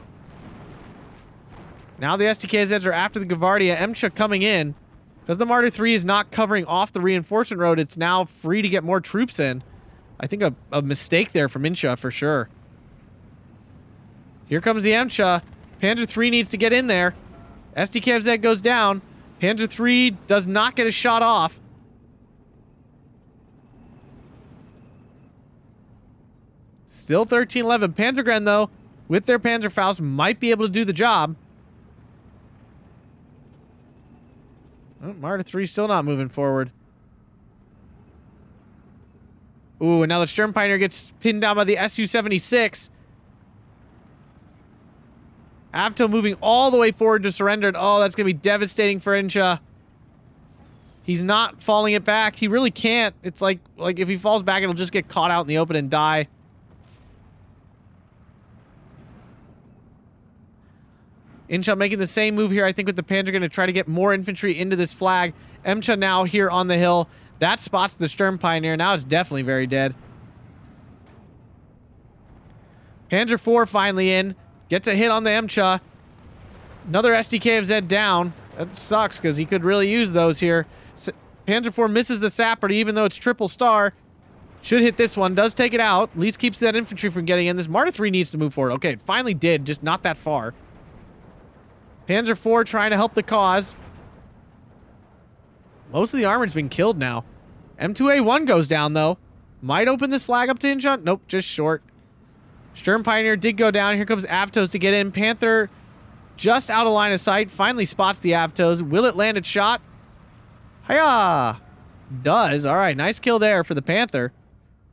Now the SDKZs are after the Gavardia. MSHA coming in. Because the Martyr 3 is not covering off the reinforcement road, it's now free to get more troops in. I think a mistake there from Insha for sure. Here comes the MSHA. Panzer 3 needs to get in there. SDKZ goes down. Panzer 3 does not get a shot off. Still 13-11. Panzergren, though, with their Panzerfaust, might be able to do the job. Oh, Martyr 3 still not moving forward. Ooh, and now the Sturm Pioneer gets pinned down by the Su-76. Avto moving all the way forward to surrender. Oh, that's going to be devastating for Insha. He's not falling it back. He really can't. It's like if he falls back, it'll just get caught out in the open and die. Insha making the same move here, I think, with the Panzer, going to try to get more infantry into this flag. MSHA now here on the hill. That spots the Sturm Pioneer. Now it's definitely very dead. Panzer IV finally in. Gets a hit on the MSHA. Another SDKFZ down. That sucks, because he could really use those here. Panzer IV misses the sapper, even though it's triple star. Should hit this one. Does take it out. At least keeps that infantry from getting in. This Martyr 3 needs to move forward. Okay, it finally did, just not that far. Panzer IV trying to help the cause. Most of the armor's been killed now. M2A1 goes down, though. Might open this flag up to Insha. Nope, just short. Sturm Pioneer did go down. Here comes Avtos to get in. Panther just out of line of sight. Finally spots the Avtos. Will it land its shot? Hiya! Does. All right, nice kill there for the Panther.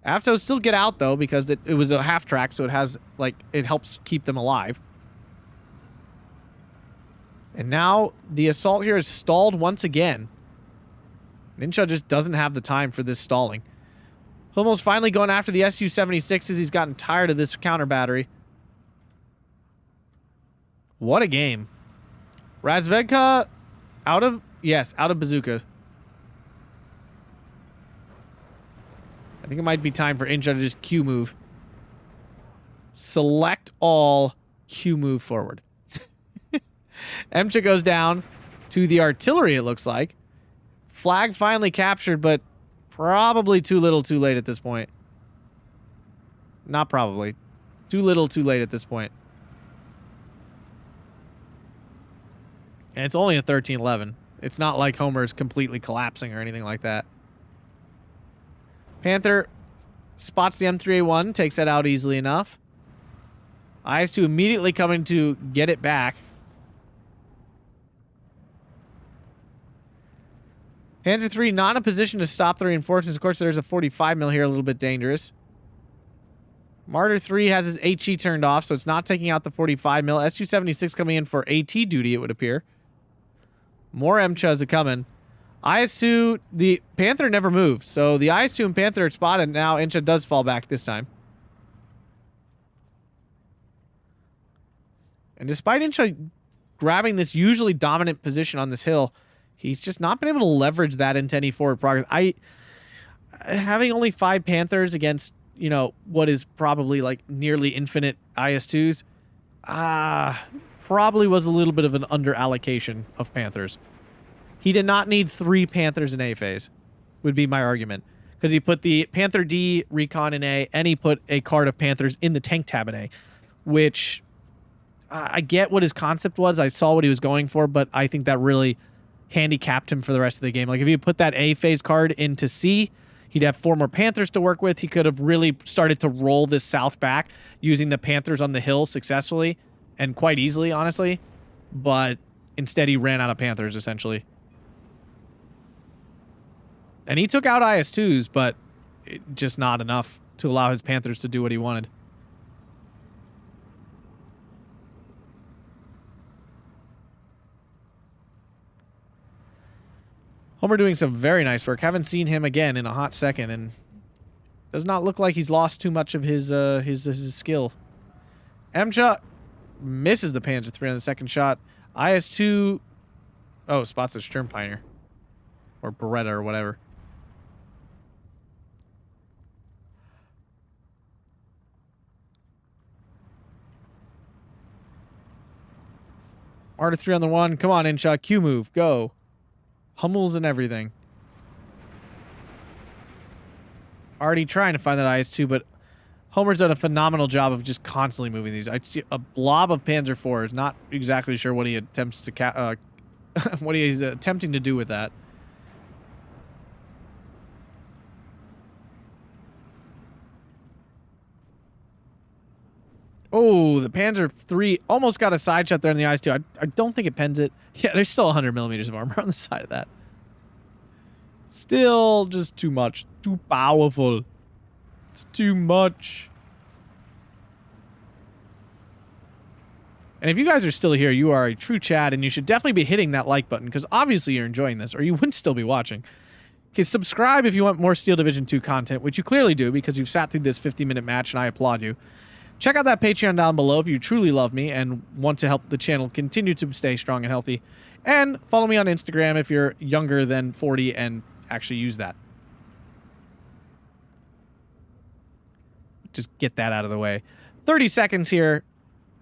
Avtos still get out, though, because it was a half track, so it has, like, it helps keep them alive. And now the assault here is stalled once again. Insha just doesn't have the time for this stalling. Hummel's finally going after the Su-76s. He's gotten tired of this counter battery. What a game. Razvedka out of... Yes, out of bazooka. I think it might be time for Insha to just Q move. Select all, Q move forward. MSHA goes down to the artillery, it looks like. Flag finally captured, but probably too little too late at this point. Not probably. Too little too late at this point. And it's only a 13-11. It's not like Homer's completely collapsing or anything like that. Panther spots the M3A1, takes that out easily enough. IS-2 immediately coming to get it back. Panzer 3 not in a position to stop the reinforcements. Of course, there's a 45 mil here, a little bit dangerous. Martyr 3 has his HE turned off, so it's not taking out the 45 mil. Su-76 coming in for AT duty, it would appear. More MCHAs are coming. IS-2, the Panther never moved, so the IS-2 and Panther are spotted. Now Insha does fall back this time. And despite Insha grabbing this usually dominant position on this hill, he's just not been able to leverage that into any forward progress. Having only 5 Panthers against, you know, what is probably like nearly infinite IS-2s, probably was a little bit of an under allocation of Panthers. He did not need 3 Panthers in A phase, would be my argument. Because he put the Panther D recon in A, and he put a card of Panthers in the tank tab in A, which I get what his concept was. I saw what he was going for, but I think that really handicapped him for the rest of the game. Like, if you put that A phase card into C, he'd have 4 more Panthers to work with. He could have really started to roll this south back using the Panthers on the hill successfully, and quite easily, honestly. But instead, he ran out of Panthers, essentially. And he took out IS-2s, but just not enough to allow his Panthers to do what he wanted. Homer doing some very nice work. Haven't seen him again in a hot second, and does not look like he's lost too much of his skill. MCHA misses the Panzer 3 on the second shot. IS-2, spots the Sturmpioneer. Or Beretta or whatever. Martyr 3 on the 1. Come on, Insha. Q move. Go. Hummels and everything. Already trying to find that IS-2, but Homer's done a phenomenal job of just constantly moving these. I'd see a blob of Panzer 4s. Not exactly sure what he attempts to what he's attempting to do with that. Oh, the Panzer 3 almost got a side shot there in the IS-2. I don't think it pens it. Yeah, there's still 100 millimeters of armor on the side of that. Still just too much. Too powerful. It's too much. And if you guys are still here, you are a true Chad, and you should definitely be hitting that like button, because obviously you're enjoying this, or you wouldn't still be watching. Okay, subscribe if you want more Steel Division 2 content, which you clearly do, because you've sat through this 50-minute match, and I applaud you. Check out that Patreon down below if you truly love me and want to help the channel continue to stay strong and healthy. And follow me on Instagram if you're younger than 40 and actually use that. Just get that out of the way. 30 seconds here.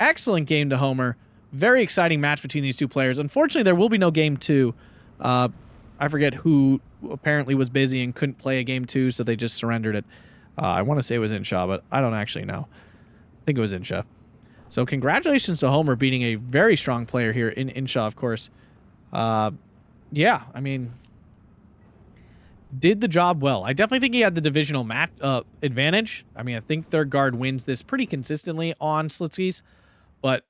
Excellent game to Homer. Very exciting match between these two players. Unfortunately, there will be no game 2. I forget who apparently was busy and couldn't play a game 2, so they just surrendered it. I want to say it was Insha, but I don't actually know. I think it was Insha. So congratulations to Homer beating a very strong player here in Insha, of course. Yeah, I mean, did the job well. I definitely think he had the divisional match advantage. I mean, I think their guard wins this pretty consistently on Slutsk East, but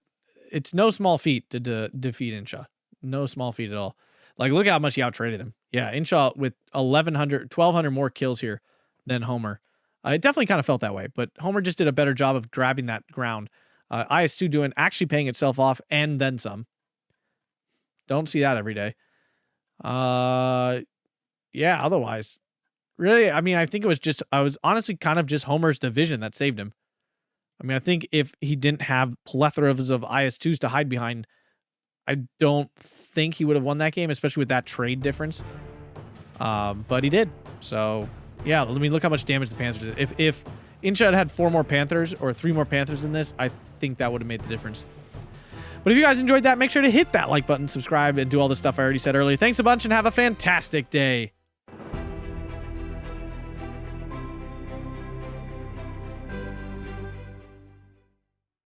it's no small feat to defeat Insha. No small feat at all. Like, look at how much he out-traded him. Yeah, Insha with 1,200 more kills here than Homer. It definitely kind of felt that way, but Homer just did a better job of grabbing that ground. IS-2 actually paying itself off and then some. Don't see that every day. Yeah, otherwise, really, I mean, I think I was honestly kind of just Homer's division that saved him. I mean, I think if he didn't have plethoras of IS-2s to hide behind, I don't think he would have won that game, especially with that trade difference. But he did. So, yeah, let me look how much damage the Panzer did. If Insha had 4 more Panthers or 3 more Panthers in this, I think that would have made the difference. But if you guys enjoyed that, make sure to hit that like button, subscribe, and do all the stuff I already said earlier. Thanks a bunch, and have a fantastic day.